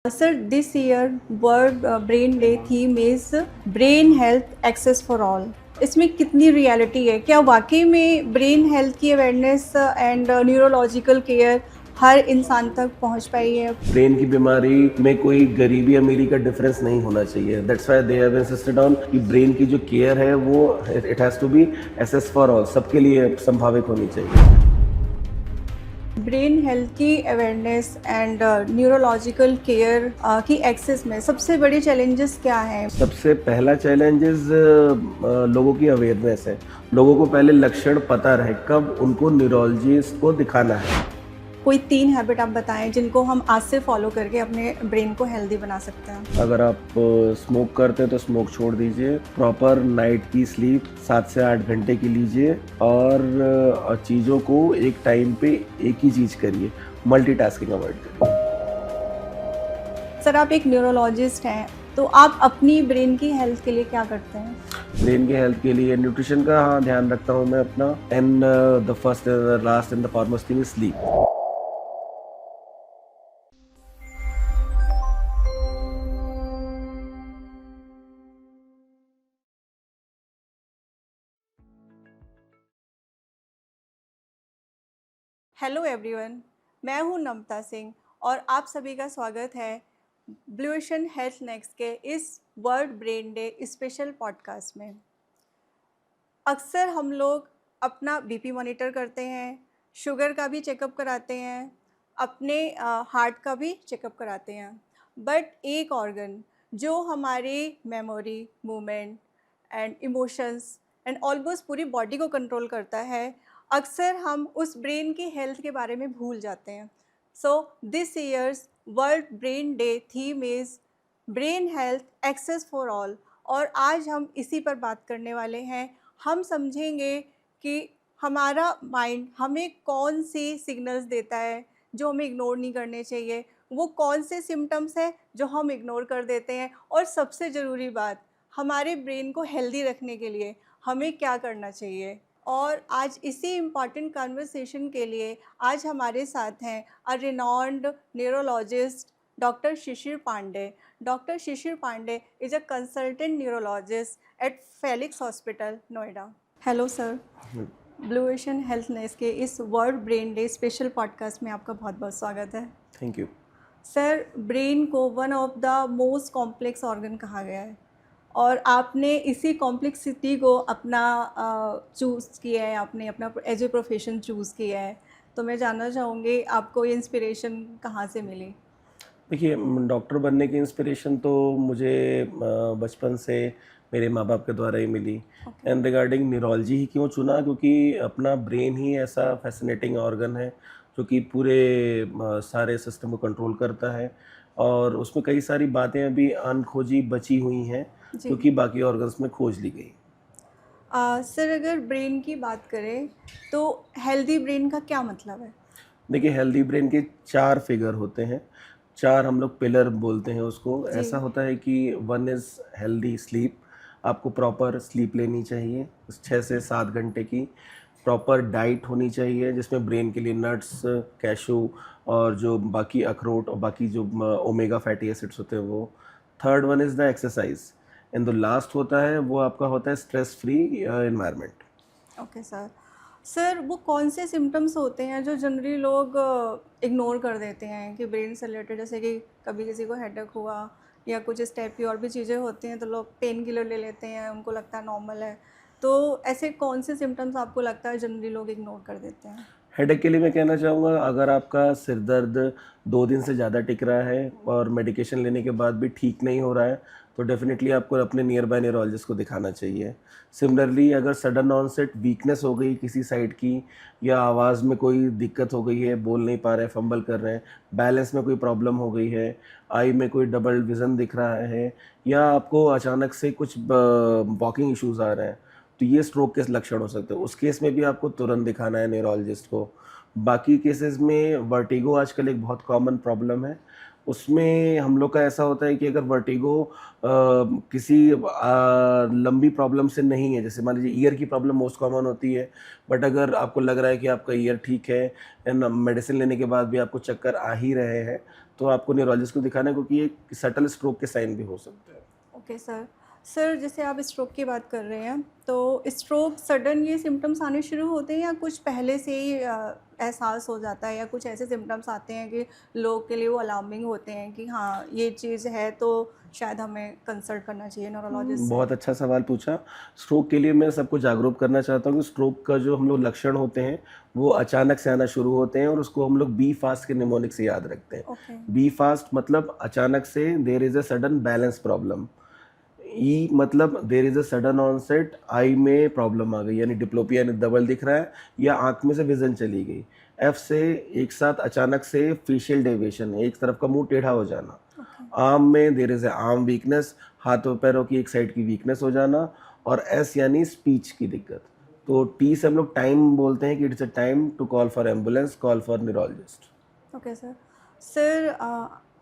Sir, this year World Brain Day theme is Brain Health Access for All. इसमें कितनी reality है? क्या वाकई में ब्रेन हेल्थ की अवेयरनेस एंड न्यूरोलॉजिकल केयर हर इंसान तक पहुंच पाई है? ब्रेन की बीमारी में कोई गरीबी अमीरी का डिफरेंस नहीं होना चाहिए। That's why they have insisted on कि ब्रेन की जो केयर है वो it has to be access for all, सबके लिए संभावित होनी चाहिए। ब्रेन हेल्थ की अवेयरनेस एंड न्यूरोलॉजिकल केयर की एक्सेस में सबसे बड़े चैलेंजेस क्या हैं? सबसे पहला चैलेंजेस लोगों की अवेयरनेस है। लोगों को पहले लक्षण पता रहे कब उनको न्यूरोलॉजिस्ट को दिखाना है। कोई 3 हैबिट आप बताएं जिनको हम आज से फॉलो करके अपने ब्रेन को हेल्दी बना सकते हैं। अगर आप स्मोक करते हैं तो स्मोक छोड़ दीजिए। प्रॉपर नाइट की स्लीप 7 से 8 घंटे की लीजिए और चीज़ों को एक टाइम पे एक ही चीज़ करिए। मल्टीटास्किंग अवॉइड करिए। सर, आप एक न्यूरोलॉजिस्ट हैं, तो आप अपनी ब्रेन की हेल्थ के लिए क्या करते हैं? ब्रेन के हेल्थ के लिए न्यूट्रिशन का ध्यान रखता हूँ मैं अपना। And the first last and the foremost thing is sleep. Hello everyone, मैं हूं नम्रता सिंह और आप सभी का स्वागत है ब्लू ओशन हेल्थ नेक्स्ट के इस world brain day special podcast में। अक्सर हम लोग अपना बीपी मॉनिटर करते हैं, शुगर का भी चेकअप कराते हैं, अपने हार्ट का भी चेकअप कराते हैं, बट एक ऑर्गन जो हमारे memory, movement and emotions and almost पूरी बॉडी को कंट्रोल करता है, अक्सर हम उस ब्रेन की हेल्थ के बारे में भूल जाते हैं। So this year's world brain day theme is brain health access for all, और आज हम इसी पर बात करने वाले हैं। हम समझेंगे कि हमारा माइंड हमें कौन सी सिग्नल्स देता है जो हमें इग्नोर नहीं करने चाहिए, वो कौन से सिम्टम्स हैं जो हम इग्नोर कर देते हैं, और सबसे ज़रूरी बात, हमारे ब्रेन को हेल्दी रखने के लिए हमें क्या करना चाहिए। और आज इसी इम्पॉर्टेंट कन्वर्सेशन के लिए आज हमारे साथ हैं a renowned neurologist doctor Shishir Pandey. Doctor Shishir Pandey is a consultant neurologist at Felix hospital, Noida. Hello sir, blue ocean health ness के इस world brain day special podcast में आपका बहुत बहुत स्वागत है। Thank you. सर, ब्रेन को one of the most complex organ कहा गया है और आपने इसी कॉम्प्लेक्सिटी को अपना चूज़ किया है, आपने अपना एज ए प्रोफेशन चूज़ किया है। तो मैं जानना चाहूँगी आपको ये इंस्पिरेशन कहाँ से मिली? देखिए, डॉक्टर बनने की इंस्पिरेशन तो मुझे बचपन से मेरे माँ बाप के द्वारा ही मिली। एंड रिगार्डिंग न्यूरोलॉजी ही क्यों चुना, क्योंकि अपना ब्रेन ही ऐसा फैसिनेटिंग ऑर्गन है जो कि पूरे सारे सिस्टम को कंट्रोल करता है और उसमें कई सारी बातें अभी अनखोजी बची हुई हैं जी। जो कि बाकी ऑर्गन्स में खोज ली गई। सर, अगर ब्रेन की बात करें तो हेल्दी ब्रेन का क्या मतलब है? देखिए, हेल्दी ब्रेन के 4 फिगर होते हैं। 4 हम लोग पिलर बोलते हैं उसको। जी। ऐसा होता है कि वन इज़ हेल्दी स्लीप। आपको प्रॉपर स्लीप लेनी चाहिए 6 से 7 घंटे की। प्रॉपर डाइट होनी चाहिए जिसमें ब्रेन के लिए नट्स, कैशू और जो बाकी अखरोट और बाकी जो ओमेगा फैटी एसिड्स होते हैं वो। Third one is the exercise. And the last होता है वो आपका होता है stress free environment. Okay sir. Sir, वो कौन से सिम्टम्स होते हैं जो जनरली लोग इग्नोर कर देते हैं कि ब्रेन से रिलेटेड, जैसे कि कभी किसी को हेडेक हुआ या कुछ इस टाइप की और भी चीज़ें होती हैं तो लोग पेन किलर ले लेते हैं, उनको लगता है नॉर्मल है। तो ऐसे कौन से सिम्टम्स आपको लगता है जनरली लोग इग्नोर कर देते हैं? हेडेक के लिए मैं कहना चाहूँगा, अगर आपका सिर दर्द 2 दिन से ज़्यादा टिक रहा है और मेडिकेशन लेने के बाद भी ठीक नहीं हो रहा है तो डेफिनेटली आपको अपने नियर बाय न्यूरोलॉजिस्ट को दिखाना चाहिए। सिमिलरली, अगर सडन ऑनसेट वीकनेस हो गई किसी साइड की या आवाज़ में कोई दिक्कत हो गई है, बोल नहीं पा रहे हैं, फंबल कर रहे हैं, बैलेंस में कोई प्रॉब्लम हो गई है, आई में कोई डबल विज़न दिख रहा है या आपको अचानक से कुछ वॉकिंग इश्यूज़ आ रहे हैं, तो ये स्ट्रोक के लक्षण हो सकते हैं। उस केस में भी आपको तुरंत दिखाना है न्यूरोलॉजिस्ट को। बाकी केसेस में वर्टिगो आजकल एक बहुत कॉमन प्रॉब्लम है, उसमें हम लोग का ऐसा होता है कि अगर वर्टिगो किसी लंबी प्रॉब्लम से नहीं है, जैसे मान लीजिए ईयर की प्रॉब्लम मोस्ट कॉमन होती है, बट अगर आपको लग रहा है कि आपका ईयर ठीक है एंड मेडिसिन लेने के बाद भी आपको चक्कर आ ही रहे हैं, तो आपको न्यूरोलॉजिस्ट को दिखाना है, क्योंकि ये सटल स्ट्रोक के साइन भी हो सकते हैं। Okay sir. सर जैसे आप स्ट्रोक की बात कर रहे हैं, तो स्ट्रोक सडन ये सिम्टम्स आने शुरू होते हैं या कुछ पहले से ही एहसास हो जाता है, या कुछ ऐसे सिम्टम्स आते हैं कि लोग के लिए वो अलार्मिंग होते हैं कि हाँ ये चीज़ है तो शायद हमें कंसल्ट करना चाहिए न्यूरोलॉजिस्ट से? बहुत अच्छा सवाल पूछा। स्ट्रोक के लिए मैं सबको जागरूक करना चाहता हूँ कि स्ट्रोक का जो हम लोग लक्षण होते हैं, वो अचानक से आना शुरू होते हैं और उसको हम लोग बी फास्ट के निमोनिक से याद रखते हैं। ओके। बी फास्ट मतलब अचानक से there is a sudden balance problem. ई मतलब there is a sudden onset, eye में प्रॉब्लम आ गई, यानी डिप्लोपिया यानी डबल दिख रहा है या आँख में से विज़न चली गई। एफ से एक साथ अचानक से फेशियल डेविएशन, एक तरफ का मुँह टेढ़ा हो जाना। ओके। आर्म में there is a arm weakness, हाथों पैरों की एक साइड की वीकनेस हो जाना। और एस यानी स्पीच की दिक्कत। तो टी से हम लोग टाइम बोलते हैं कि it's a time to call for ambulance, call for neurologist. Okay sir. Sir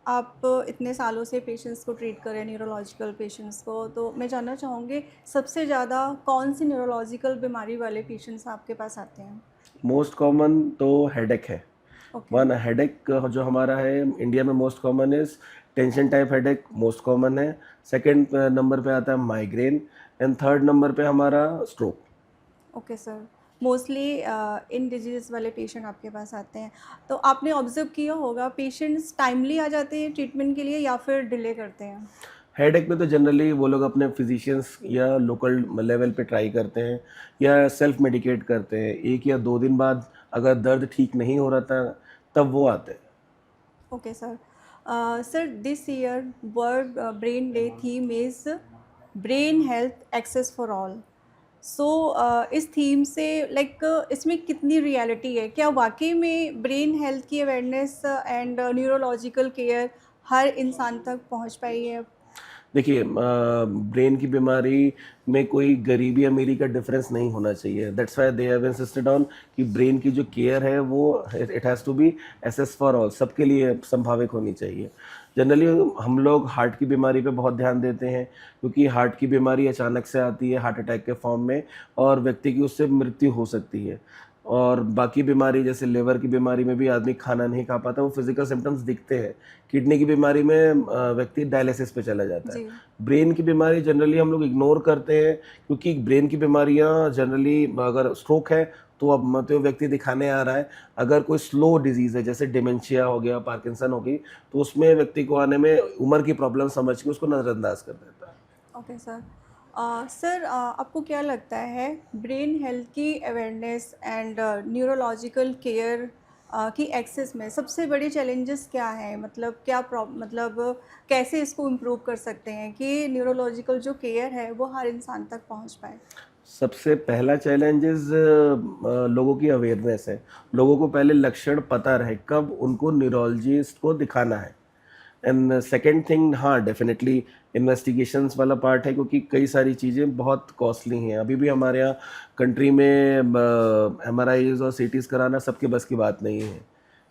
आप इतने सालों से पेशेंट्स को ट्रीट कर रहे हैं, न्यूरोलॉजिकल पेशेंट्स को, तो मैं जानना चाहूँगी सबसे ज़्यादा कौन सी न्यूरोलॉजिकल बीमारी वाले पेशेंट्स आपके पास आते हैं? मोस्ट कॉमन तो हेडेक है। ओके। वन हेडेक जो हमारा है इंडिया में most common is tension type headache, most common है। सेकंड नंबर पे आता है माइग्रेन एंड थर्ड नंबर पे हमारा stroke. Okay sir. Mostly in disease वाले पेशेंट आपके पास आते हैं, तो आपने ऑब्ज़र्व किया होगा पेशेंट्स टाइमली आ जाते हैं ट्रीटमेंट के लिए या फिर डिले करते हैं? हेडेक में तो जनरली वो लोग अपने फिजिशियंस या लोकल लेवल पे ट्राई करते हैं या सेल्फ मेडिकेट करते हैं। 1 या 2 दिन बाद अगर दर्द ठीक नहीं हो रहा था तब वो आते हैं। Okay sir. Sir this year world brain day theme is brain health access for all. So इस थीम से लाइक इसमें कितनी रियलिटी है? क्या वाक़ई में ब्रेन हेल्थ की अवेयरनेस एंड न्यूरोलॉजिकल केयर हर इंसान तक पहुँच पाई है? देखिए ब्रेन की बीमारी में कोई गरीबी अमीरी का डिफरेंस नहीं होना चाहिए। That's why they have insisted on कि ब्रेन की जो केयर है वो it has to be access for all, सबके लिए संभावित होनी चाहिए। जनरली हम लोग हार्ट की बीमारी पे बहुत ध्यान देते हैं, क्योंकि हार्ट की बीमारी अचानक से आती है हार्ट अटैक के फॉर्म में और व्यक्ति की उससे मृत्यु हो सकती है। और बाकी बीमारी जैसे लिवर की बीमारी में भी आदमी खाना नहीं खा पाता, वो फिजिकल सिम्टम्स दिखते हैं। किडनी की बीमारी में व्यक्ति डायलिसिस पे चला जाता है। जी। ब्रेन की बीमारी जनरली हम लोग इग्नोर करते हैं, क्योंकि ब्रेन की बीमारियां जनरली अगर स्ट्रोक है तो अब मतलब व्यक्ति दिखाने आ रहा है। अगर कोई स्लो डिजीज़ है जैसे डिमेंशिया हो गया, पार्किंसन हो गई, तो उसमें व्यक्ति को आने में उम्र की प्रॉब्लम समझ के उसको नज़रअंदाज कर देता है। Okay sir. सर आपको क्या लगता है ब्रेन हेल्थ की अवेयरनेस एंड न्यूरोलॉजिकल केयर की एक्सेस में सबसे बड़ी चैलेंजेस क्या हैं? मतलब क्या मतलब कैसे इसको इम्प्रूव कर सकते हैं कि न्यूरोलॉजिकल जो केयर है वो हर इंसान तक पहुंच पाए? सबसे पहला चैलेंजेस लोगों की अवेयरनेस है। लोगों को पहले लक्षण पता रहे कब उनको न्यूरोलॉजिस्ट को दिखाना है। एंड सेकेंड थिंग, हाँ डेफिनेटली इन्वेस्टिगेशंस वाला पार्ट है, क्योंकि कई सारी चीज़ें बहुत कॉस्टली हैं। अभी भी हमारे यहाँ कंट्री में MRIs और CTs कराना सबके बस की बात नहीं है।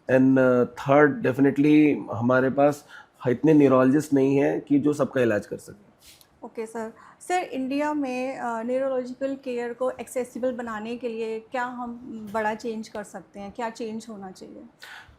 एंड थर्ड डेफिनेटली हमारे पास इतने न्यूरोलॉजिस्ट नहीं हैं कि जो सबका इलाज कर सकें। Okay sir. सर इंडिया में न्यूरोलॉजिकल केयर को एक्सेसिबल बनाने के लिए क्या हम बड़ा चेंज कर सकते हैं? क्या चेंज होना चाहिए?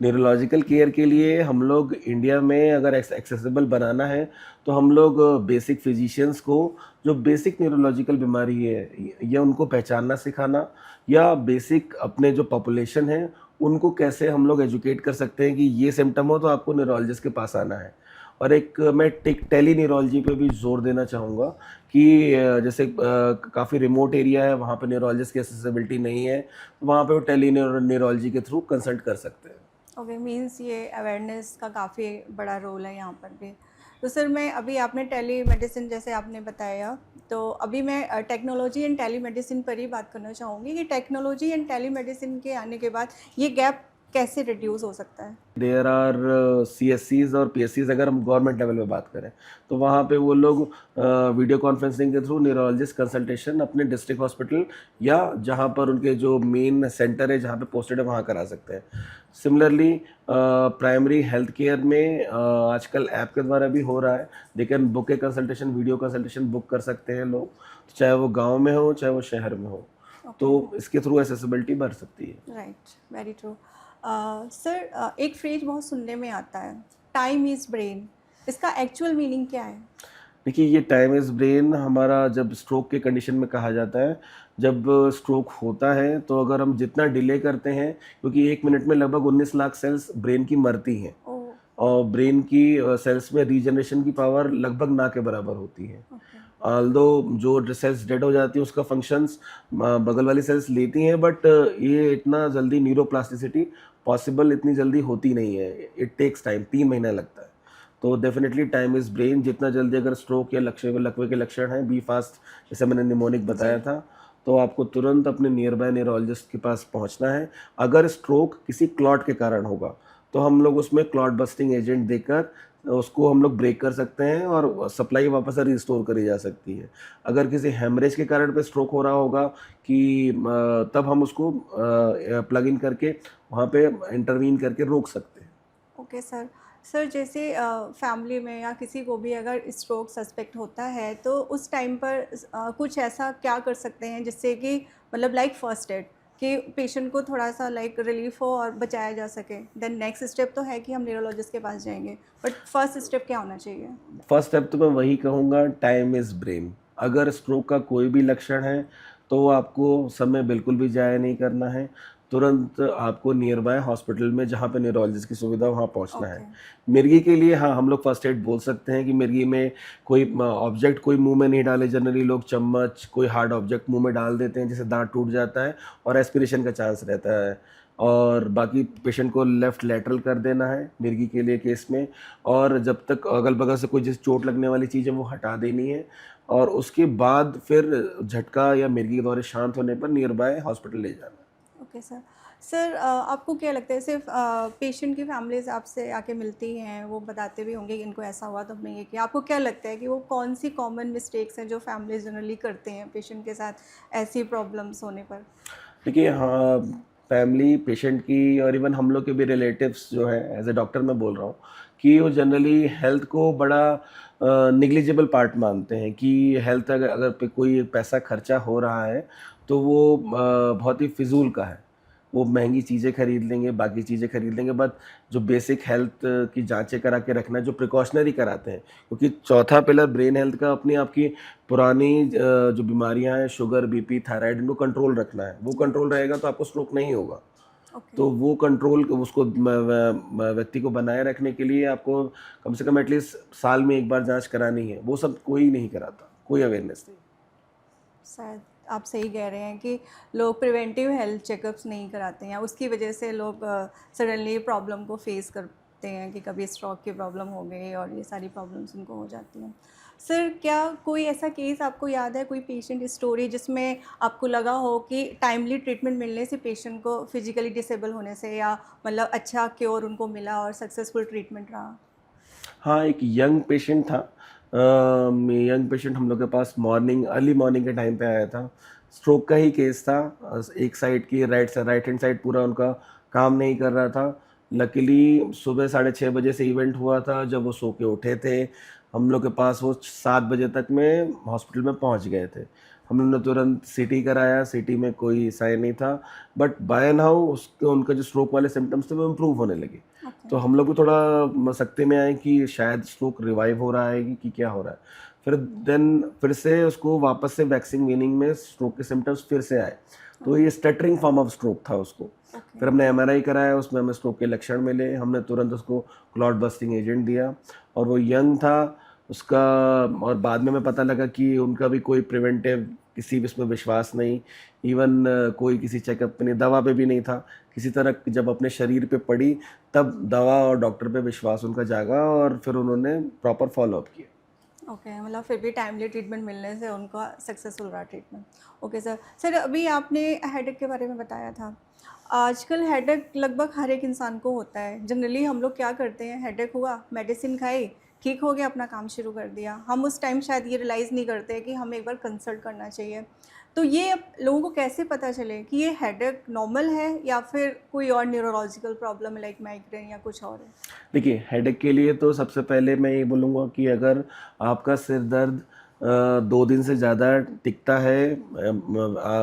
न्यूरोलॉजिकल केयर के लिए हम लोग इंडिया में अगर एक्सेसिबल बनाना है तो हम लोग बेसिक फिजिशियंस को जो बेसिक न्यूरोलॉजिकल बीमारी है या उनको पहचानना सिखाना, या बेसिक अपने जो पॉपुलेशन है उनको कैसे हम लोग एजुकेट कर सकते हैं कि ये सिम्टम हो तो आपको न्यूरोलॉजिस्ट के पास आना है। और एक मैं टेली न्यूरोलॉजी पे भी जोर देना चाहूँगा कि जैसे काफ़ी रिमोट एरिया है, वहाँ पे न्यूरोलॉजिस्ट की एक्सेसिबिलिटी नहीं है, तो वहाँ पे वो टेली न्यूरोलॉजी के थ्रू कंसल्ट कर सकते हैं। ओके, मीन्स ये अवेयरनेस का काफ़ी बड़ा रोल है यहाँ पर भी। तो सर मैं अभी आपने टेलीमेडिसिन जैसे आपने बताया, तो अभी मैं टेक्नोलॉजी एंड टेलीमेडिसिन पर ही बात करना चाहूँगी कि टेक्नोलॉजी एंड टेलीमेडिसिन के आने के बाद ये गैप कैसे रिड्यूस हो सकता है? देयर आर CSCs और PSCs, अगर हम गवर्नमेंट लेवल पे बात करें तो वहाँ पे वो लोग वीडियो कॉन्फ्रेंसिंग के थ्रू न्यूरोलॉजिस्ट कंसल्टेशन अपने डिस्ट्रिक्ट हॉस्पिटल या जहाँ पर उनके जो मेन सेंटर है जहाँ पे पोस्टेड है वहाँ करा सकते हैं। सिमिलरली प्राइमरी हेल्थ केयर में आजकल ऐप के द्वारा भी हो रहा है, they can book A consultation, video consultation book कर सकते हैं लोग, चाहे वो गाँव में हो चाहे वो शहर में हो, तो इसके थ्रू एसेसिबिलिटी बढ़ सकती है। Right, very true. सर, एक फ्रेज बहुत सुनने में आता है, टाइम इज़ ब्रेन। इसका एक्चुअल मीनिंग क्या है? देखिए, ये टाइम इज़ ब्रेन हमारा जब स्ट्रोक के कंडीशन में कहा जाता है, जब स्ट्रोक होता है तो अगर हम जितना डिले करते हैं, क्योंकि 1 मिनट में लगभग 19 लाख सेल्स ब्रेन की मरती हैं ओह, और ब्रेन की सेल्स में रीजनरेशन की पावर लगभग ना के बराबर होती है। ओके, ऑल्दो जो सेल्स डेड हो जाती है उसका फंक्शंस बगल वाली सेल्स लेती हैं, बट ये इतना जल्दी न्यूरोप्लास्टिसिटी पॉसिबल इतनी जल्दी होती नहीं है, इट टेक्स टाइम, 3 महीना लगता है। तो डेफिनेटली टाइम इज़ ब्रेन, जितना जल्दी अगर स्ट्रोक या लकवे के लक्षण हैं, बी फास्ट जैसे मैंने निमोनिक बताया जी, था, तो आपको तुरंत अपने नियर बाय न्यूरोलॉजिस्ट के पास पहुंचना है। अगर स्ट्रोक किसी क्लॉट के कारण होगा तो हम लोग उसमें क्लॉट बस्टिंग एजेंट देकर उसको हम लोग ब्रेक कर सकते हैं और सप्लाई वापस से रिस्टोर करी जा सकती है। अगर किसी हेमरेज के कारण पे स्ट्रोक हो रहा होगा कि तब हम उसको प्लग इन करके वहाँ पे इंटरवीन करके रोक सकते हैं। Okay sir. सर, जैसे फैमिली में या किसी को भी अगर स्ट्रोक सस्पेक्ट होता है तो उस टाइम पर कुछ ऐसा क्या कर सकते हैं जिससे कि मतलब लाइक फर्स्ट एड कि पेशेंट को थोड़ा सा लाइक रिलीफ हो और बचाया जा सके? देन नेक्स्ट स्टेप तो है कि हम न्यूरोलॉजिस्ट के पास जाएंगे, बट फर्स्ट स्टेप क्या होना चाहिए? फर्स्ट स्टेप तो मैं वही कहूँगा, टाइम इज़ ब्रेन। अगर स्ट्रोक का कोई भी लक्षण है तो आपको समय बिल्कुल भी ज़ाया नहीं करना है, तुरंत आपको नियर बाय हॉस्पिटल में जहाँ पे न्यूरोलॉजिस्ट की सुविधा वहाँ पहुँचना है। ओके, मिर्गी के लिए हाँ, हम लोग फर्स्ट एड बोल सकते हैं कि मिर्गी में कोई ऑब्जेक्ट कोई मुंह में नहीं डाले, जनरली लोग चम्मच कोई हार्ड ऑब्जेक्ट मुंह में डाल देते हैं जिससे दांत टूट जाता है और एस्पिरेशन का चांस रहता है, और बाकी पेशेंट को लेफ़्ट लैटरल कर देना है मिर्गी के लिए केस में, और जब तक अगल-बगल से कोई जिस चोट लगने वाली चीज़ है वो हटा देनी है, और उसके बाद फिर झटका या मिर्गी के दौरे शांत होने पर नियर बाय हॉस्पिटल ले जाना है। Okay sir. सर, आपको क्या लगता है सिर्फ पेशेंट की फैमिलीज आपसे आके मिलती हैं, वो बताते भी होंगे कि इनको ऐसा हुआ तो हमने ये किया, आपको क्या लगता है कि वो कौन सी कॉमन मिस्टेक्स हैं जो फैमिलीज जनरली करते हैं पेशेंट के साथ ऐसी प्रॉब्लम्स होने पर? देखिए हाँ, फैमिली, पेशेंट की और इवन हम लोग के भी रिलेटिव्स जो हैं, एज ए डॉक्टर मैं बोल रहा हूँ कि वो जनरली हेल्थ को बड़ा निग्लिजिबल पार्ट मानते हैं कि हेल्थ अगर अगर पे कोई पैसा खर्चा हो रहा है तो वो बहुत ही फिजूल का है। वो महंगी चीज़ें खरीद लेंगे, बाकी चीज़ें खरीद लेंगे, बट जो बेसिक हेल्थ की जांचें करा के रखना है, जो प्रिकॉशनरी कराते हैं, क्योंकि चौथा पिलर ब्रेन हेल्थ का अपनी आपकी पुरानी जो बीमारियां हैं, शुगर, बीपी, थायराइड, इनको कंट्रोल रखना है। वो कंट्रोल रहेगा तो आपको स्ट्रोक नहीं होगा। ओके, तो वो कंट्रोल उसको व्यक्ति को बनाए रखने के लिए आपको कम से कम एटलीस्ट साल में एक बार जांच करानी है। वो सब कोई नहीं कराता, कोई अवेयरनेस नहीं। शायद आप सही कह रहे हैं कि लोग प्रिवेंटिव हेल्थ चेकअप्स नहीं कराते हैं, उसकी वजह से लोग सडनली प्रॉब्लम को फेस करते हैं कि कभी स्ट्रोक की प्रॉब्लम हो गई और ये सारी प्रॉब्लम्स उनको हो जाती हैं। सर, क्या कोई ऐसा केस आपको याद है, कोई पेशेंट स्टोरी जिसमें आपको लगा हो कि टाइमली ट्रीटमेंट मिलने से पेशेंट को फिजिकली डिसेबल होने से या मतलब अच्छा क्योर उनको मिला और सक्सेसफुल ट्रीटमेंट रहा? हाँ, एक यंग पेशेंट था। यंग पेशेंट हम लोग के पास अर्ली मॉर्निंग के टाइम पे आया था। स्ट्रोक का ही केस था। एक साइड की राइट हैंड साइड पूरा उनका काम नहीं कर रहा था। लकीली सुबह 6:30 बजे से इवेंट हुआ था, जब वो सो के उठे थे, हम लोग के पास वो 7 बजे तक में हॉस्पिटल में पहुंच गए थे। हम लोग ने तुरंत सीटी कराया, सीटी में कोई साइन नहीं था, बट बाय नाउ उसके उनका जो स्ट्रोक वाले सिम्टम्स थे वो इम्प्रूव होने लगे। ओके, तो हम लोग भी थोड़ा मसक्ते में आए कि शायद स्ट्रोक रिवाइव हो रहा है कि क्या हो रहा है। फिर से उसको वापस से वैक्सीन वीनिंग में स्ट्रोक के सिम्टम्स फिर से आए। तो ये स्टटरिंग फॉर्म ऑफ स्ट्रोक था उसको। ओके, फिर हमने एमआरआई कराया, उसमें हमें स्ट्रोक के लक्षण मिले, हमने तुरंत उसको क्लॉट बस्टिंग एजेंट दिया, और वो यंग था उसका। और बाद में हमें पता लगा कि उनका भी कोई प्रिवेंटिव किसी भी इसमें विश्वास नहीं, इवन कोई किसी चेकअप पे नहीं, दवा पे भी नहीं था। किसी तरह जब अपने शरीर पे पड़ी तब दवा और डॉक्टर पे विश्वास उनका जागा और फिर उन्होंने प्रॉपर फॉलोअप किया। ओके, मतलब फिर भी टाइमली ट्रीटमेंट मिलने से उनका सक्सेसफुल रहा ट्रीटमेंट। Okay sir. सर, अभी आपने हेडेक के बारे में बताया था। आजकल हेडेक लगभग हर एक इंसान को होता है। जनरली हम लोग क्या करते हैं, हेडेक हुआ, मेडिसिन खाई, ठीक हो गया, अपना काम शुरू कर दिया। हम उस टाइम शायद ये रियलाइज़ नहीं करते कि हमें एक बार कंसल्ट करना चाहिए। तो ये अब लोगों को कैसे पता चले कि ये हेडेक नॉर्मल है या फिर कोई और न्यूरोलॉजिकल प्रॉब्लम है लाइक माइग्रेन या कुछ और है? देखिए, हेडेक के लिए तो सबसे पहले मैं ये बोलूँगा कि अगर आपका सिर दर्द 2 दिन से ज़्यादा टिकता है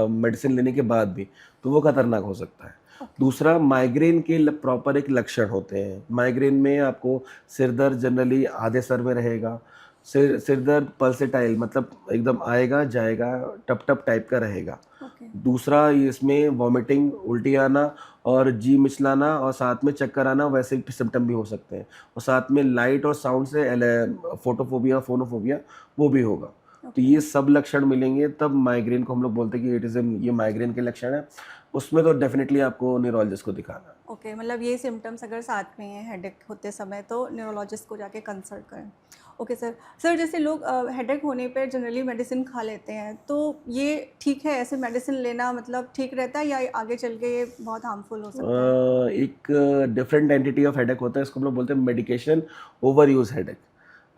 मेडिसिन लेने के बाद भी, तो वो खतरनाक हो सकता है। ओके, दूसरा, माइग्रेन के प्रॉपर एक लक्षण होते हैं। माइग्रेन में आपको सिर दर्द जनरली आधे सर में रहेगा। सिर दर्द पल्सेटाइल मतलब एकदम आएगा, जाएगा, टप-टप टाइप का रहेगा। ओके, दूसरा, ये इसमें वॉमिटिंग, उल्टी आना और जी मिचलाना और साथ में चक्कर आना वैसे सिम्पटम भी हो सकते हैं। और साथ में लाइट और साउंड से फोटोफोबिया, फोनोफोबिया वो भी होगा। तो ओके, ये सब लक्षण मिलेंगे तब माइग्रेन को हम लोग बोलते हैं कि इट इज़ ये माइग्रेन के लक्षण है। उसमें तो डेफ़िनेटली आपको न्यूरोलॉजिस्ट को दिखाना है। ओके। मतलब ये सिम्पटम्स अगर साथ में हैं हेडेक होते समय तो न्यूरोलॉजिस्ट को जाके कंसल्ट करें। Okay sir. सर जैसे लोग हेडेक होने पे जनरली मेडिसिन खा लेते हैं, तो ये ठीक है ऐसे मेडिसिन लेना मतलब ठीक रहता है या आगे चल के ये बहुत हार्मफुल हो सकता है? एक डिफरेंट एंटिटी ऑफ हेडेक होता है, इसको हम लोग बोलते हैं मेडिकेशन ओवर यूज हेडेक।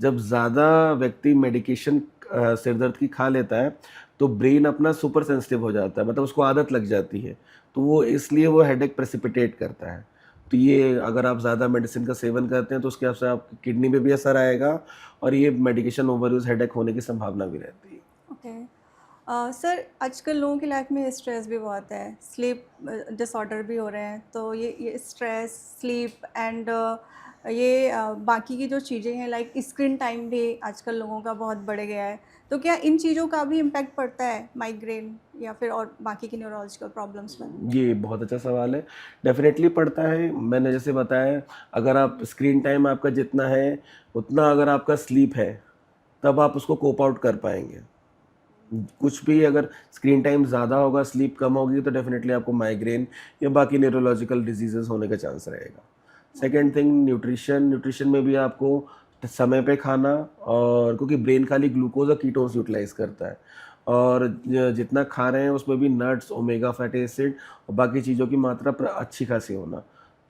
जब ज़्यादा व्यक्ति मेडिकेशन सिर दर्द की खा लेता है तो ब्रेन अपना सुपर सेंसिटिव हो जाता है, मतलब उसको आदत लग जाती है, तो वो इसलिए वो हेडेक प्रेसिपिटेट करता है। तो ये अगर आप ज़्यादा मेडिसिन का सेवन करते हैं तो उसके हिसाब से आपकी किडनी पे भी असर आएगा और ये मेडिकेशन ओवर यूज हेडेक होने की संभावना भी रहती है। ओके। सर आजकल लोगों की लाइफ में स्ट्रेस भी बहुत है, स्लीप डिसऑर्डर भी हो रहे हैं, तो ये स्ट्रेस, स्लीप एंड ये बाकी की जो चीज़ें हैं लाइक स्क्रीन टाइम भी आजकल लोगों का बहुत बढ़ गया है। तो क्या इन चीज़ों का भी इम्पैक्ट पड़ता है माइग्रेन या फिर और बाकी की न्यूरोलॉजिकल प्रॉब्लम्स पर? ये बहुत अच्छा सवाल है। डेफ़िनेटली पड़ता है। मैंने जैसे बताया, अगर आप स्क्रीन टाइम आपका जितना है, उतना अगर आपका स्लीप है, तब आप उसको कोप आउट कर पाएँगे। कुछ भी अगर स्क्रीन टाइम ज़्यादा होगा, स्लीप कम होगी, तो डेफ़िनेटली आपको माइग्रेन या बाकी न्यूरोलॉजिकल डिज़ीज़ेज़ होने का चांस रहेगा। ओके, सेकंड थिंग, न्यूट्रिशन में भी आपको समय पे खाना, और क्योंकि ब्रेन खाली ग्लूकोज़ और कीटोन्स यूटिलाइज़ करता है, और जितना खा रहे हैं उसमें भी नट्स, ओमेगा फैटी एसिड और बाकी चीज़ों की मात्रा अच्छी खासी होना।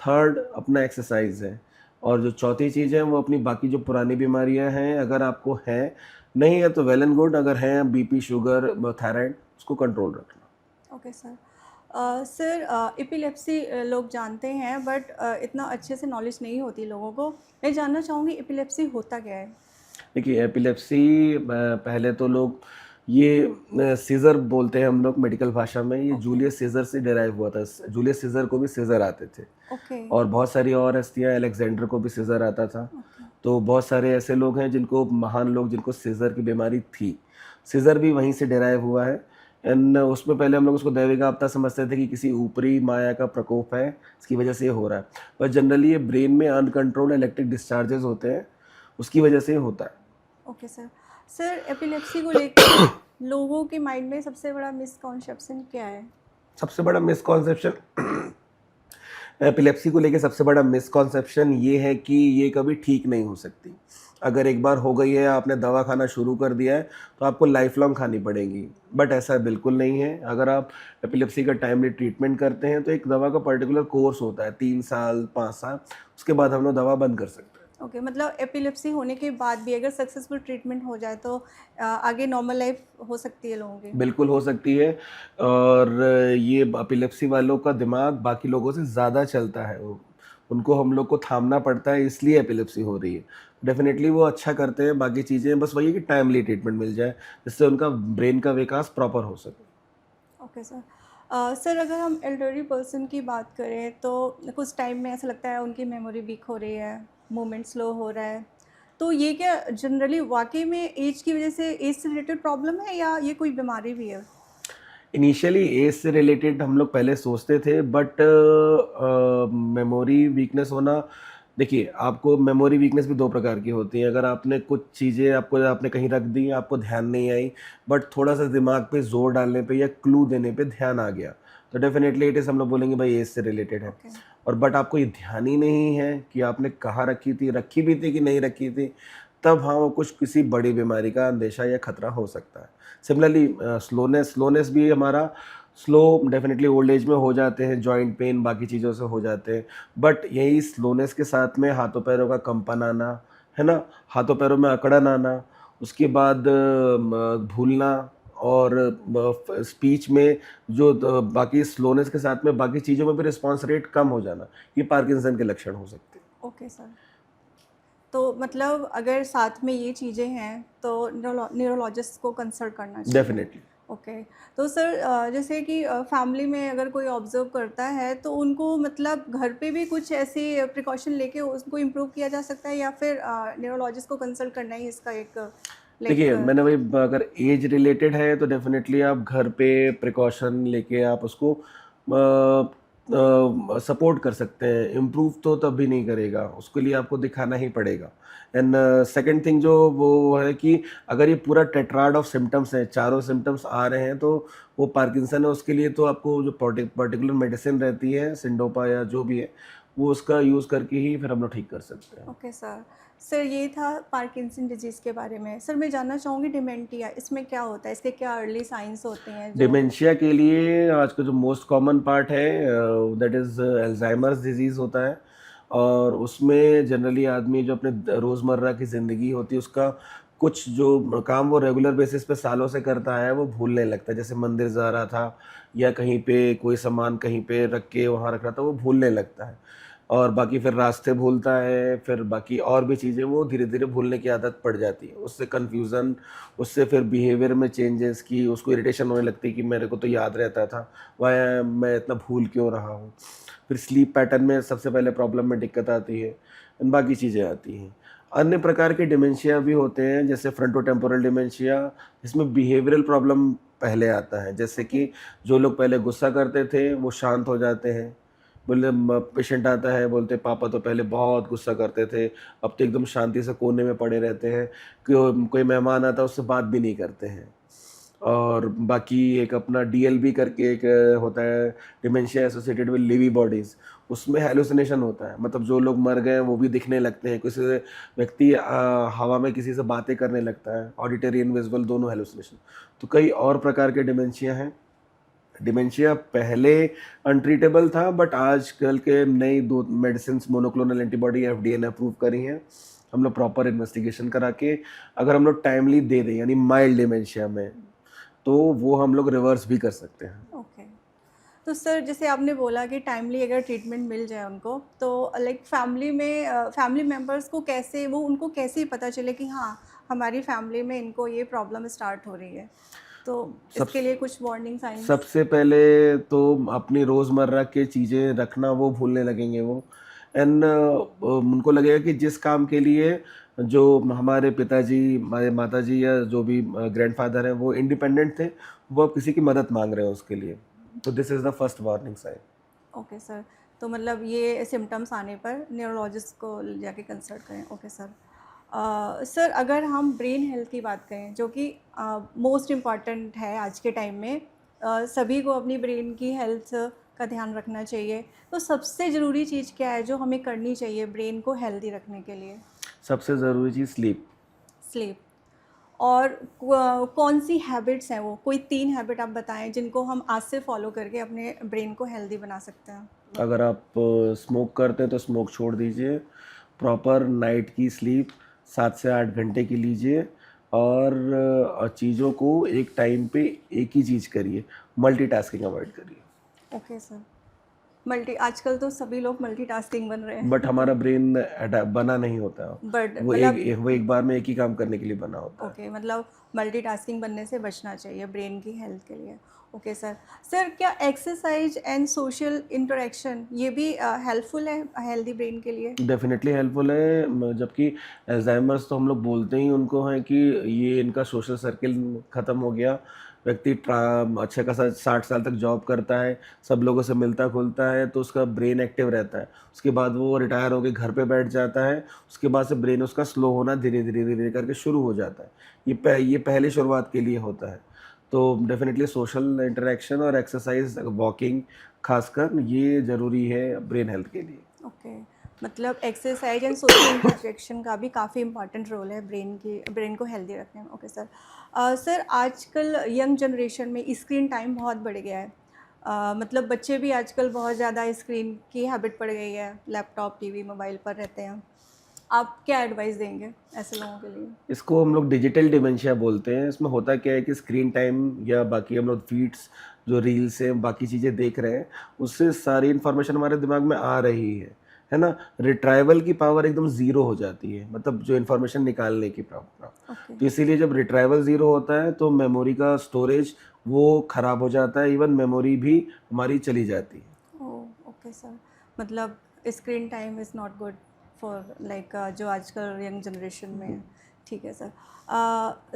थर्ड अपना एक्सरसाइज है। और जो चौथी चीज़ है वो अपनी बाकी जो पुरानी बीमारियां हैं, अगर आपको हैं, नहीं है तो वेल एंड गुड, अगर हैं बीपी, शुगर, थायराइड, उसको कंट्रोल रखना। Okay sir. सर एपिलेप्सी लोग जानते हैं बट इतना अच्छे से नॉलेज नहीं होती लोगों को। मैं जानना चाहूँगी एपिलेप्सी होता क्या है? देखिए, एपिलेप्सी पहले तो लोग ये सीज़र बोलते हैं हम लोग मेडिकल भाषा में, ये ओके, जूलियस सीज़र से डिराइव हुआ था। जूलियस सीज़र को भी सीज़र आते थे ओके, और बहुत सारी और हस्तियाँ, अलेक्जेंडर को भी सीज़र आता था। ओके, तो बहुत सारे ऐसे लोग हैं जिनको, महान लोग जिनको सीज़र की बीमारी थी। सीज़र भी वहीं से डिराइव हुआ है। एंड उसमें पहले हम लोग उसको दैविक आपदा समझते थे कि किसी ऊपरी माया का प्रकोप है, इसकी वजह से ये हो रहा है। पर जनरली ये ब्रेन में अनकंट्रोल्ड इलेक्ट्रिक डिस्चार्जेस होते हैं, उसकी वजह से ये होता है। Okay sir. सर एपिलेप्सी को लेके लोगों के माइंड में सबसे बड़ा मिसकॉन्सेप्शन क्या है? सबसे बड़ा मिसकॉन्सेप्शन एपिलेप्सी को लेके सबसे बड़ा मिसकॉन्सेप्शन ये है कि ये कभी ठीक नहीं हो सकती। अगर एक बार हो गई है, आपने दवा खाना शुरू कर दिया है, तो आपको लाइफ लॉन्ग खानी पड़ेगी। बट ऐसा बिल्कुल नहीं है। अगर आप एपिलेप्सी का टाइमली ट्रीटमेंट करते हैं तो एक दवा का पर्टिकुलर कोर्स होता है, 3 साल, 5 साल, उसके बाद हम लोग दवा बंद कर सकते हैं। ओके, मतलब एपिलेप्सी होने के बाद भी अगर सक्सेसफुल ट्रीटमेंट हो जाए तो आगे नॉर्मल लाइफ हो सकती है लोगों की? बिल्कुल हो सकती है। और ये एपिलेप्सी वालों का दिमाग बाकी लोगों से ज़्यादा चलता है। उनको हम लोग को थामना पड़ता है, इसलिए एपिलेप्सी हो रही है। डेफ़िनेटली वो अच्छा करते हैं, बाकी चीज़ें बस वही है कि टाइमली ट्रीटमेंट मिल जाए, जिससे उनका ब्रेन का विकास प्रॉपर हो सके। Okay sir. सर अगर हम एल्डरली पर्सन की बात करें तो कुछ टाइम में ऐसा लगता है उनकी मेमोरी वीक हो रही है, मूवमेंट स्लो हो रहा है, तो ये क्या जनरली वाकई में एज की वजह से, एज से रिलेटेड प्रॉब्लम है या ये कोई बीमारी भी है? इनिशियली एज से रिलेटेड हम लोग पहले सोचते थे, बट मेमोरी वीकनेस होना, देखिए, आपको मेमोरी वीकनेस भी 2 प्रकार की होती हैं। अगर आपने कुछ चीज़ें आपने कहीं रख दी, आपको ध्यान नहीं आई, बट थोड़ा-सा दिमाग पे ज़ोर डालने पे या क्लू देने पे ध्यान आ गया, तो डेफ़िनेटली इट इज़, हम लोग बोलेंगे भाई एज से रिलेटेड है। ओके, और बट आपको ये ध्यान ही नहीं है कि आपने कहाँ रखी थी, रखी भी थी कि नहीं रखी थी, तब हाँ, वो कुछ किसी बड़ी बीमारी का अंदेशा या खतरा हो सकता है। सिमिलरली स्लोनेस भी हमारा स्लो डेफिनेटली ओल्ड एज में हो जाते हैं, जॉइंट पेन बाकी चीज़ों से हो जाते हैं, बट यही स्लोनेस के साथ में हाथों पैरों का कंपन आना, है ना, हाथों पैरों में अकड़न आना, उसके बाद भूलना, और स्पीच में जो बाकी स्लोनेस के साथ में बाकी चीज़ों में भी रिस्पॉन्स रेट कम हो जाना, ये पार्किंसन के लक्षण हो सकते हैं। Okay sir. तो मतलब अगर साथ में ये चीज़ें हैं तो न्यूरोलॉजिस्ट को कंसल्ट करना चाहिए। डेफिनेटली। ओके। तो सर जैसे कि फैमिली में अगर कोई ऑब्जर्व करता है तो उनको मतलब घर पे भी कुछ ऐसी प्रिकॉशन लेके उसको इम्प्रूव किया जा सकता है, या फिर न्यूरोलॉजिस्ट को कंसल्ट करना ही इसका एक देखिए, लाइक। मैंने वही अगर एज रिलेटेड है तो डेफिनेटली आप घर पे प्रिकॉशन लेके आप उसको सपोर्ट कर सकते हैं। इम्प्रूव तो तभी नहीं करेगा, उसके लिए आपको दिखाना ही पड़ेगा। एंड सेकंड थिंग जो वो है कि अगर ये पूरा टेट्राड ऑफ सिम्टम्स है, चारों सिम्टम्स आ रहे हैं, तो वो पार्किंसन है, उसके लिए तो आपको जो पर्टिकुलर मेडिसिन रहती है, सिंडोपा या जो भी है, वो उसका यूज़ करके ही फिर हम लोग ठीक कर सकते हैं। Okay sir. सर ये था पार्किंसन डिजीज़ के बारे में। सर मैं जानना चाहूँगी डिमेंटिया, इसमें क्या होता है, इसके क्या अर्ली साइंस होते हैं जो। डिमेंशिया के लिए आज का जो मोस्ट कॉमन पार्ट है दैट इज़ अल्जाइमर्स डिजीज़ होता है, और उसमें जनरली आदमी जो अपने रोज़मर्रा की ज़िंदगी होती है उसका कुछ जो काम वो रेगुलर बेसिस पे सालों से करता है वो भूलने लगता है। जैसे मंदिर जा रहा था या कहीं पे कोई सामान कहीं पे रख के वहाँ रख रहा था, वो भूलने लगता है, और बाकी फिर रास्ते भूलता है, फिर बाकी और भी चीज़ें वो धीरे-धीरे भूलने की आदत पड़ जाती है। उससे कन्फ्यूज़न, उससे फिर बिहेवियर में चेंजेस, की उसको इरिटेशन होने लगती है कि मेरे को तो याद रहता था, वाई मैं इतना भूल क्यों रहा हूँ। फिर स्लीप पैटर्न में सबसे पहले प्रॉब्लम में दिक्कत आती है, एंड बाकी चीज़ें आती हैं। अन्य प्रकार के डिमेंशिया भी होते हैं, जैसे फ्रंटोटेम्पोरल डिमेंशिया, जिसमें बिहेवियरल प्रॉब्लम पहले आता है। जैसे कि जो लोग पहले गुस्सा करते थे, वो शांत हो जाते हैं। बोले पेशेंट आता है, बोलते पापा तो पहले बहुत गुस्सा करते थे, अब तो एकदम शांति से कोने में पड़े रहते हैं, कोई मेहमान आता है उससे बात भी नहीं करते हैं। और बाकी एक अपना डीएलबी करके एक होता है, dementia associated with Levi bodies, उसमें हेलुसिनेशन होता है, मतलब जो लोग मर गए हैं वो भी दिखने लगते हैं, किसी से व्यक्ति हवा में किसी से बातें करने लगता है, ऑडिटरी एंड विजुअल दोनों हेलुसिनेशन। तो कई और प्रकार के डिमेंशिया हैं। डिमेंशिया पहले अनट्रीटेबल था, बट आजकल के नई दो मेडिसिन मोनोक्लोनल एंटीबॉडी एफडीए ने अप्रूव करी हैं। हम लोग प्रॉपर इन्वेस्टिगेशन करा के अगर हम लोग टाइमली दे दें, यानी माइल्ड डिमेंशिया में, तो वो हम लोग रिवर्स भी कर सकते हैं। ओके। तो सर जैसे आपने बोला कि टाइमली अगर ट्रीटमेंट मिल जाए उनको, तो लाइक फैमिली में फैमिली मेम्बर्स को कैसे, वो उनको कैसे पता चले कि हाँ हमारी फैमिली में इनको ये प्रॉब्लम स्टार्ट हो रही है, तो सब इसके लिए कुछ वार्निंग साइंस। सबसे पहले तो अपनी रोज़मर्रा की चीज़ें रखना वो भूलने लगेंगे वो, एंड उनको लगेगा कि जिस काम के लिए जो हमारे पिताजी, हमारे माताजी या जो भी ग्रैंडफ़ादर हैं वो इंडिपेंडेंट थे, वो अब किसी की मदद माँग रहे हैं उसके लिए। तो this is the first warning sign. Okay sir. तो मतलब ये सिम्टम्स आने पर न्यूरोलॉजिस्ट को जाके कंसल्ट करें। Okay sir. सर अगर हम ब्रेन हेल्थ की बात करें, जो कि मोस्ट इम्पॉर्टेंट है आज के टाइम में, सभी को अपनी ब्रेन की हेल्थ का ध्यान रखना चाहिए, तो सबसे ज़रूरी चीज़ क्या है जो हमें करनी चाहिए ब्रेन को हेल्दी रखने के लिए? सबसे ज़रूरी चीज़ स्लीप। स्लीप। और कौन सी हैबिट्स हैं वो, कोई 3 हैबिट आप बताएं जिनको हम आज से फॉलो करके अपने ब्रेन को हेल्दी बना सकते हैं? अगर आप स्मोक करते हैं तो स्मोक छोड़ दीजिए, प्रॉपर नाइट की स्लीप 7 से 8 घंटे की लीजिए, और चीज़ों को एक टाइम पे एक ही चीज़ करिए, मल्टीटास्किंग अवॉइड करिए। Okay sir. मल्टी आजकल तो सभी लोग मल्टीटास्किंग बन रहे बट हैं। हमारा ब्रेन बना नहीं होता, बट वो मतलब एक बार में एक ही काम करने के लिए बना होता है। ओके, मतलब मल्टीटास्किंग बनने से बचना चाहिए ब्रेन की हेल्थ के लिए। Okay sir. सर क्या एक्सरसाइज एंड सोशल इंटरेक्शन ये भी हेल्पफुल है हेल्दी ब्रेन के लिए? डेफिनेटली हेल्पफुल है, जबकि अल्जाइमर्स तो हम लोग बोलते ही उनको हैं कि ये इनका सोशल सर्किल ख़त्म हो गया। व्यक्ति अच्छा खासा 60 साल तक जॉब करता है, सब लोगों से मिलता खुलता है, तो उसका ब्रेन एक्टिव रहता है। उसके बाद वो रिटायर होकर घर पे बैठ जाता है, उसके बाद से ब्रेन उसका स्लो होना धीरे धीरे धीरे धीरे करके शुरू हो जाता है। ये पहले शुरुआत के लिए होता है। तो डेफिनेटली सोशल इंटरेक्शन और एक्सरसाइज, वॉकिंग खासकर, ये ज़रूरी है ब्रेन हेल्थ के लिए। ओके। मतलब एक्सरसाइज एंड सोशल इंटरेक्शन का भी काफ़ी इंपॉर्टेंट रोल है ब्रेन को हेल्दी रखने में। Okay sir. सर आजकल यंग जनरेशन में स्क्रीन टाइम बहुत बढ़ गया है, मतलब बच्चे भी आजकल बहुत ज़्यादा स्क्रीन की हैबिट पड़ गई है, लैपटॉप, टीवी, मोबाइल पर रहते हैं। आप क्या एडवाइस देंगे ऐसे लोगों के लिए? इसको हम लोग डिजिटल डिमेंशिया बोलते हैं। इसमें होता क्या है कि स्क्रीन टाइम या बाकी हम लोग फीड्स जो रील्स हैं, बाकी चीज़ें देख रहे हैं, उससे सारी इन्फॉर्मेशन हमारे दिमाग में आ रही है ना? रिट्राइवल की पावर एकदम ज़ीरो हो जाती है, मतलब जो इन्फॉर्मेशन निकालने की पावर। ओके। तो इसीलिए जब रिट्राइवल ज़ीरो होता है तो मेमोरी का स्टोरेज वो ख़राब हो जाता है, इवन मेमोरी भी हमारी चली जाती है। ओह! Okay sir. मतलब screen time is not good for like जो आजकल यंग जनरेशन में है। ठीक है सर।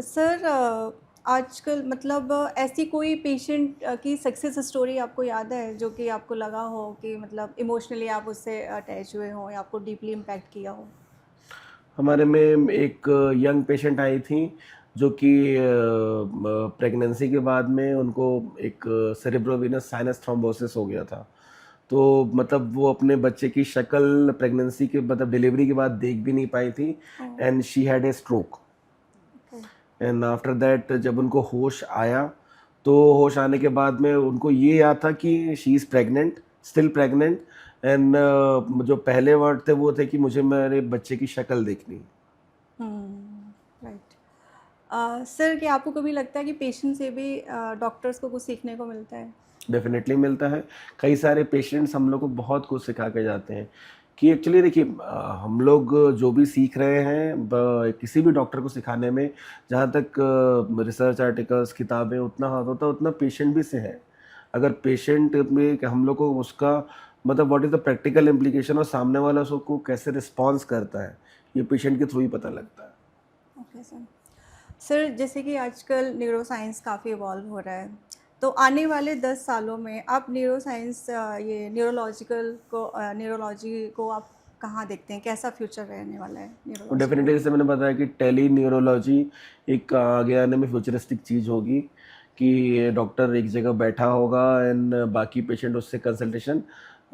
सर आजकल मतलब ऐसी कोई पेशेंट की सक्सेस स्टोरी आपको याद है जो कि आपको लगा हो कि मतलब इमोशनली आप उससे अटैच हुए हों या आपको डीपली इम्पैक्ट किया हो? हमारे में एक यंग पेशेंट आई थी जो कि प्रेगनेंसी के बाद में उनको एक सेरेब्रोवेनस साइनस थ्रोम्बोसिस हो गया था। तो मतलब वो अपने बच्चे की शक्ल प्रेगनेंसी के मतलब डिलीवरी के बाद देख भी नहीं पाई थी, oh! And she had a stroke. Okay. And after that जब उनको होश आया, तो होश आने के बाद में उनको ये याद था कि she is pregnant, still pregnant, and जो पहले वर्ड थे वो थे कि मुझे मेरे बच्चे की शक्ल देखनी है। राइट। सर क्या आपको कभी लगता है कि पेशेंट से भी डॉक्टर्स को कुछ सीखने को मिलता है? डेफ़िनेटली मिलता है। कई सारे पेशेंट्स हम लोग को बहुत कुछ सिखा के जाते हैं कि एक्चुअली देखिए हम लोग जो भी सीख रहे हैं किसी भी डॉक्टर को सिखाने में, जहाँ तक रिसर्च आर्टिकल्स, किताबें उतना हाथ होता है उतना पेशेंट भी से है। अगर पेशेंट में कि हम लोग को उसका मतलब what is the practical implication और सामने वाला उसको कैसे रिस्पॉन्स करता है, ये पेशेंट के थ्रू ही पता लगता है। Okay sir. सर जैसे कि आजकल न्यूरो साइंस काफ़ी इवॉल्व हो रहा है, तो आने वाले 10 सालों में आप न्यूरो साइंस ये न्यूरोलॉजी को आप कहाँ देखते हैं? कैसा फ्यूचर रहने वाला है और न्यूरोलॉजी का? डेफिनेटली जैसे मैंने बताया कि टेली न्यूरोलॉजी एक आगे आने में फ्यूचरिस्टिक चीज़ होगी कि डॉक्टर एक जगह बैठा होगा एंड बाकी पेशेंट उससे consultation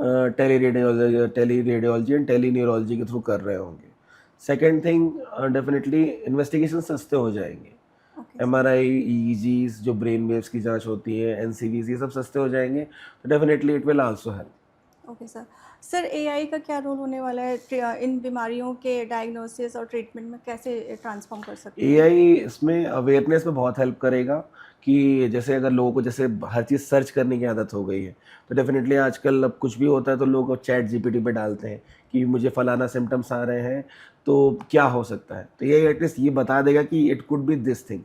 tele radiology and tele neurology के थ्रू कर रहे होंगे। सेकेंड थिंग, डेफिनेटली इन्वेस्टिगेशन सस्ते हो जाएंगे। Okay sir. एमआरआई, ईईजीज जो ब्रेन वेव्स की जांच होती है, एनसीवीज, ये सब सस्ते हो जाएंगे, तो definitely it will also help. Okay sir. Sir AI का क्या रोल होने वाला है इन बीमारियों के डायग्नोसिस और ट्रीटमेंट में कैसे ट्रांसफॉर्म कर सकता है? एआई इसमें अवेयरनेस में बहुत हेल्प करेगा कि जैसे अगर लोगों को जैसे हर चीज़ सर्च करने की आदत हो गई है, तो डेफिनेटली आजकल अब कुछ भी होता है तो लोग चैट जीपीटी पे डालते हैं कि मुझे फलाना सिम्टम्स आ रहे हैं, तो क्या हो सकता है, तो ये एटलीस्ट ये बता देगा कि it could be this thing.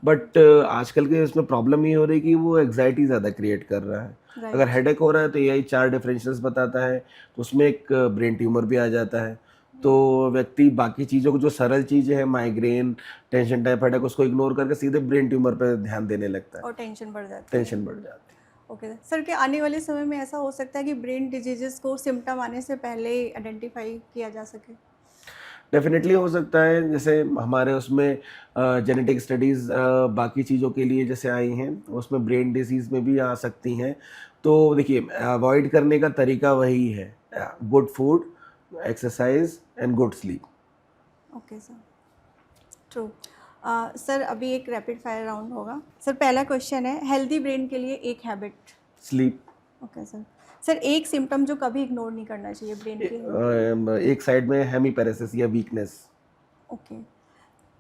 But आजकल के इसमें प्रॉब्लम ये हो रही है कि वो एग्जाइटी ज़्यादा क्रिएट कर रहा है। अगर राइट। हेडेक हो रहा है तो एआई 4 डिफरेंशियल्स बताता है, तो उसमें एक ब्रेन ट्यूमर भी आ जाता है। तो व्यक्ति बाकी चीज़ों को, जो सरल चीज़ें हैं, माइग्रेन, टेंशन, टाइफाइड, उसको इग्नोर करके सीधे ब्रेन ट्यूमर पे ध्यान देने लगता है। और टेंशन बढ़ जाती है। टेंशन बढ़ जाती है। Okay sir. सर क्या आने वाले समय में ऐसा हो सकता है कि ब्रेन डिजीजेस को सिम्टम आने से पहले ही आइडेंटिफाई किया जा सके? डेफ़िनेटली हो सकता है, जैसे हमारे उसमें जेनेटिक स्टडीज़ बाकी चीज़ों के लिए जैसे आई हैं, उसमें ब्रेन डिसीज़ में भी आ सकती हैं। तो देखिए अवॉइड करने का तरीका वही है, good food, exercise and good sleep. Okay sir. True. Sir अभी एक रैपिड फायर राउंड होगा। सर पहला क्वेश्चन है, हेल्दी ब्रेन के लिए एक habit. Sleep. Okay sir. Sir एक सिम्टम जो कभी इग्नोर नहीं करना चाहिए ब्रेन की हेल्थ के लिए? एक साइड में हेमीपैरेसिस या वीकनेस। ओके।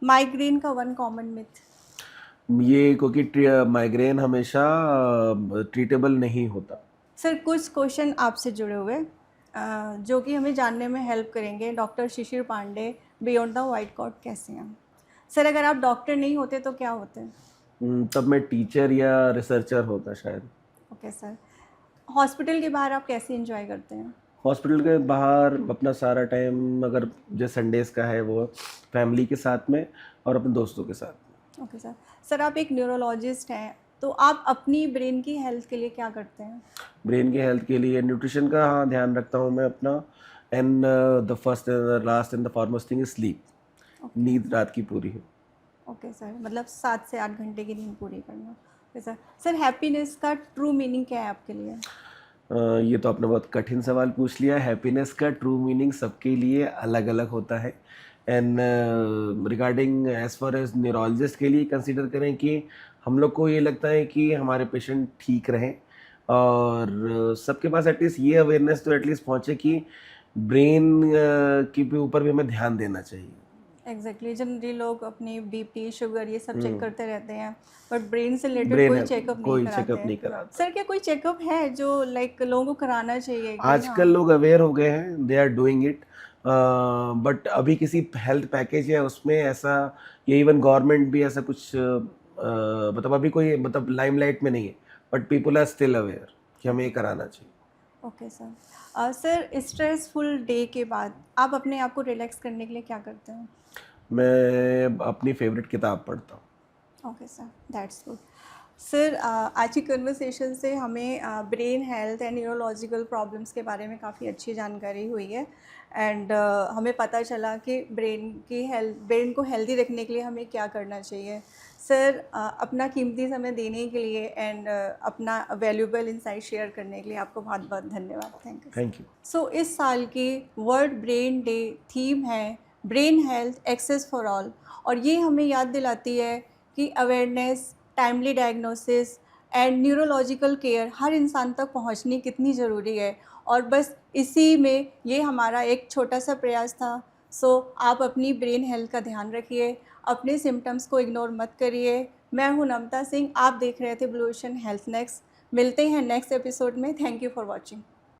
माइग्रेन का वन कॉमन मिथ? ये क्योंकि माइग्रेन हमेशा ट्रीटेबल नहीं होता। सर कुछ क्वेश्चन आपसे जुड़े हुए जो कि हमें जानने में हेल्प करेंगे। Doctor Shishir Pande beyond the white cot कैसे हैं? सर अगर आप डॉक्टर नहीं होते तो क्या होते? तब मैं टीचर या रिसर्चर होता शायद। Okay sir. हॉस्पिटल के बाहर आप कैसे एंजॉय करते हैं? हॉस्पिटल के बाहर अपना सारा टाइम, अगर जो संडेज़ का है, वो फैमिली के साथ में और अपने दोस्तों के साथ। Okay sir. सर आप एक न्यूरोलॉजिस्ट हैं, तो आप अपनी ब्रेन की हेल्थ के लिए क्या करते हैं? ब्रेन की हेल्थ के लिए न्यूट्रिशन का, हाँ, ध्यान रखता हूँ मैं अपना, and the first and last and the foremost thing is sleep. Okay. नींद रात की पूरी हो। ओके सर, मतलब 7 से 8 घंटे की नींद पूरी करना। Okay sir. सर हैप्पीनेस का ट्रू मीनिंग क्या है आपके लिए? ये तो आपने बहुत कठिन सवाल पूछ लिया। हैप्पीनेस का ट्रू मीनिंग सबके लिए अलग अलग होता है, and regarding as far as neurologist के लिए कंसीडर करें कि हम लोग को ये लगता है कि हमारे पेशेंट ठीक रहें, और सबके पास एटलीस्ट ये अवेयरनेस तो एटलीस्ट पहुंचे कि ब्रेन के भी ऊपर भी हमें ध्यान देना चाहिए। एग्जैक्टली जनरली लोग अपनी बीपी शुगर ये सब चेक हम्म, करते रहते हैं, बट ब्रेन से रिलेटेड ब्रेन कोई चेकअप नहीं कोई कराते चेकअप हैं। नहीं कराता। सर क्या कोई चेकअप है जो लाइक लोगों को कराना चाहिए कि आजकल हाँ? लोग अवेयर हो गए हैं, they are doing it, but अभी किसी हेल्थ पैकेज है उसमें ऐसा, ये इवन गवर्नमेंट भी ऐसा कुछ मतलब अभी कोई मतलब लाइमलाइट में नहीं है, but people are still aware कि हमें ये कराना चाहिए। Okay sir. Sir stressful day के बाद आप अपने आप को रिलैक्स करने के लिए क्या करते हैं? मैं अपनी फेवरेट किताब पढ़ता हूँ। Okay sir, that's good. Sir आज की कन्वर्सेशन से हमें brain health and neurological problems के बारे में काफ़ी अच्छी जानकारी हुई है, एंड हमें पता चला कि ब्रेन को हेल्दी रखने के लिए हमें क्या करना चाहिए। सर अपना कीमती समय देने के लिए एंड अपना वैल्यूबल इंसाइट शेयर करने के लिए आपको बहुत बहुत धन्यवाद। Thank you. Thank you. So इस साल की वर्ल्ड ब्रेन डे थीम है brain health access for all, और ये हमें याद दिलाती है कि awareness, timely diagnosis and neurological care हर इंसान तक पहुंचनी कितनी ज़रूरी है। और बस इसी में ये हमारा एक छोटा सा प्रयास था। सो आप अपनी ब्रेन हेल्थ का ध्यान रखिए, अपने सिम्टम्स को इग्नोर मत करिए। मैं हूं नम्रता सिंह, आप देख रहे थे ब्लू ओशन हेल्थ नेक्स्ट। मिलते हैं नेक्स्ट एपिसोड में। Thank you for watching.